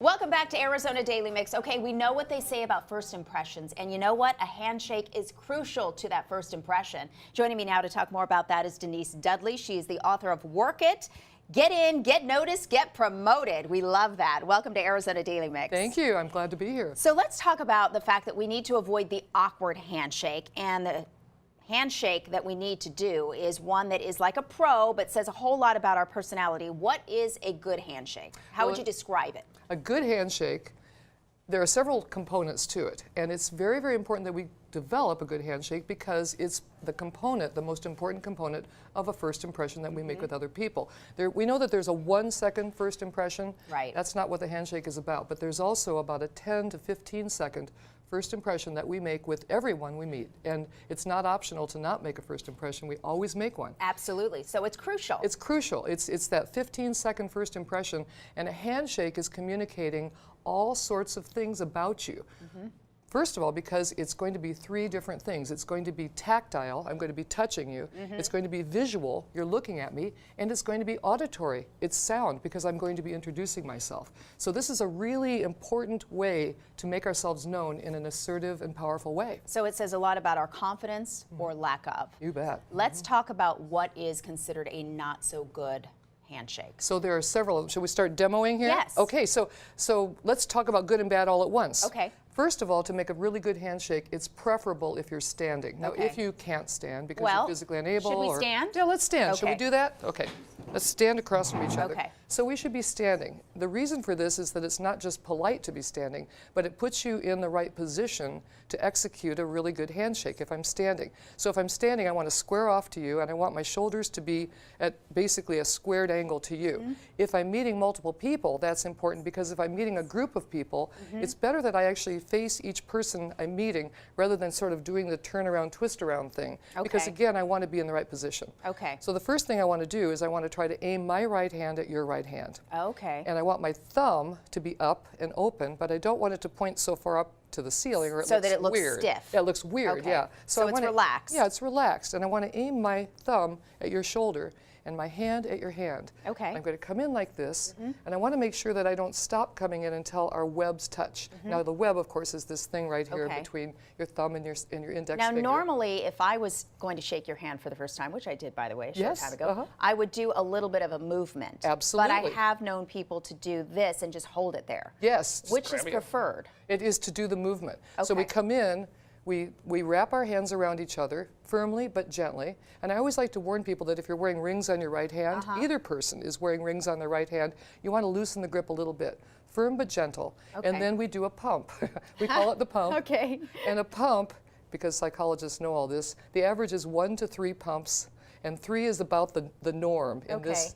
Welcome back to Arizona Daily Mix. Okay, we know what they say about first impressions, and you know what? A handshake is crucial to that first impression. Joining me now to talk more about that is Denise Dudley. She is the author of Work It. Get in, get noticed, get promoted. We love that. Welcome to Arizona Daily Mix. Thank you. I'm glad to be here. So let's talk about the fact that we need to avoid the awkward handshake, and the handshake that we need to do is one that is like a pro but says a whole lot about our personality. What is a good handshake? How would you describe it? A good handshake, there are several components to it, and it's very, very important that we develop a good handshake because it's the most important component of a first impression that we make with other people. We know that there's a 1 second first impression. Right. That's not what the handshake is about, but there's also about a 10 to 15 second first impression that we make with everyone we meet. And it's not optional to not make a first impression. We always make one. Absolutely. So it's crucial. It's crucial. It's that 15-second first impression, and a handshake is communicating all sorts of things about you. First of all, because it's going to be three different things. It's going to be tactile, I'm going to be touching you. It's going to be visual, you're looking at me. And it's going to be auditory, it's sound, because I'm going to be introducing myself. So this is a really important way to make ourselves known in an assertive and powerful way. So it says a lot about our confidence or lack of. You bet. Let's talk about what is considered a not so good handshake. So there are several. Should we start demoing here? Yes. Okay, so let's talk about good and bad all at once. Okay. First of all, to make a really good handshake, it's preferable if you're standing. Now, Okay. if you can't stand because you're physically unable. Should we stand? Yeah, let's stand. Should we Okay. do that? Okay. Let's stand across from each other. Okay. So we should be standing. The reason for this is that it's not just polite to be standing, but it puts you in the right position to execute a really good handshake if I'm standing. So if I'm standing, I want to square off to you, and I want my shoulders to be at basically a squared angle to you. If I'm meeting multiple people, that's important, because if I'm meeting a group of people, it's better that I actually face each person I'm meeting rather than sort of doing the turnaround, twist around thing. Because Okay. again, I want to be in the right position. Okay. So the first thing I want to do is I want to try to aim my right hand at your right hand. Okay. And I want my thumb to be up and open, but I don't want it to point so far up to the ceiling or it So looks that it looks weird. stiff. Yeah, it looks weird, Okay. yeah. So I it's wanna- relaxed. Yeah, it's relaxed. And I want to aim my thumb at your shoulder and my hand at your hand. Okay. I'm going to come in like this, and I want to make sure that I don't stop coming in until our webs touch. Now the web, of course, is this thing right here Okay. between your thumb and your index Now, finger. normally, if I was going to shake your hand for the first time, which I did, by the way, a short Yes, time ago, uh-huh. I would do a little bit of a movement. Absolutely. But I have known people to do this and just hold it there. Yes. Which is Grab it. preferred? It is to do the movement. So we Okay. come in, we wrap our hands around each other, firmly but gently. And I always like to warn people that if you're wearing rings on your right hand, either person is wearing rings on their right hand, you want to loosen the grip a little bit. Firm but gentle. Okay. And then we do a pump. We call it the pump. Okay. And a pump, because psychologists know all this, the average is 1 to 3 pumps. And 3 is about the norm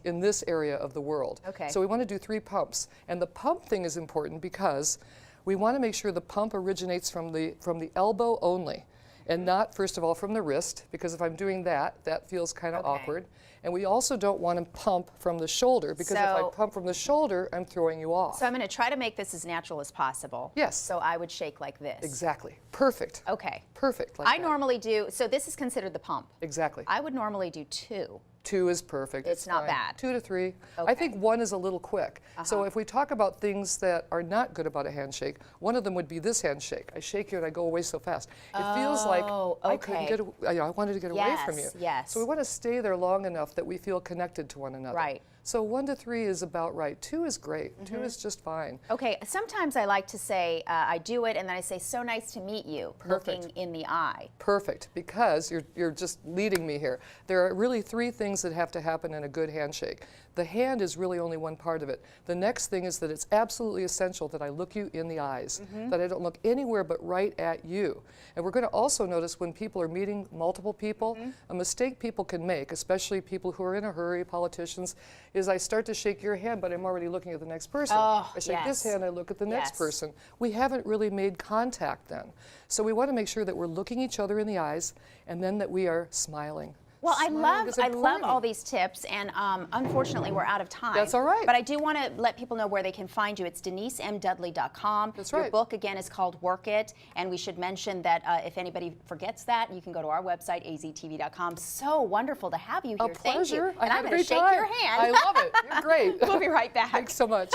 in this area of the world. Okay. So we want to do 3 pumps. And the pump thing is important because we want to make sure the pump originates from the elbow only, and not, first of all, from the wrist, because if I'm doing that, that feels kind of Okay. awkward. And we also don't want to pump from the shoulder, because if I So- pump from the shoulder, I'm throwing you off. So I'm going to try to make this as natural as possible. Yes. So I would shake like this. Exactly. Perfect. Okay. Perfect. Like I that. normally do, so this is considered the pump. Exactly. I would normally do 2. 2 is perfect. It's not fine. bad. 2 to 3. I Okay. think 1 is a little quick. So if we talk about things that are not good about a handshake, one of them would be this handshake. I shake you and I go away so fast. It feels like I couldn't okay. get, I wanted to get away from you. Yes, yes. So we want to stay there long enough that we feel connected to one another. Right. So 1 to 3 is about right. 2 is great. 2 is just fine. Okay, sometimes I like to say, I do it, and then I say, so nice to meet you, Perfect. looking in the eye. Perfect, because you're just leading me here. There are really 3 things that have to happen in a good handshake. The hand is really only one part of it. The next thing is that it's absolutely essential that I look you in the eyes, that I don't look anywhere but right at you. And we're going to also notice when people are meeting multiple people, a mistake people can make, especially people who are in a hurry, politicians, is I start to shake your hand, but I'm already looking at the next person. Oh, I shake this yes. hand, I look at the next Yes. person. We haven't really made contact then. So we want to make sure that we're looking each other in the eyes, and then that we are smiling. Well, Smiling is I love important. all these tips, and unfortunately, we're out of time. That's all right. But I do want to let people know where they can find you. It's DeniseMDudley.com. That's Your right. book, again, is called Work It, and we should mention that if anybody forgets that, you can go to our website, AZTV.com. So wonderful to have you here. A pleasure. Thank you. And I I'm had a going to great shake time. your hand. I love it. You're great. We'll be right back. Thanks so much.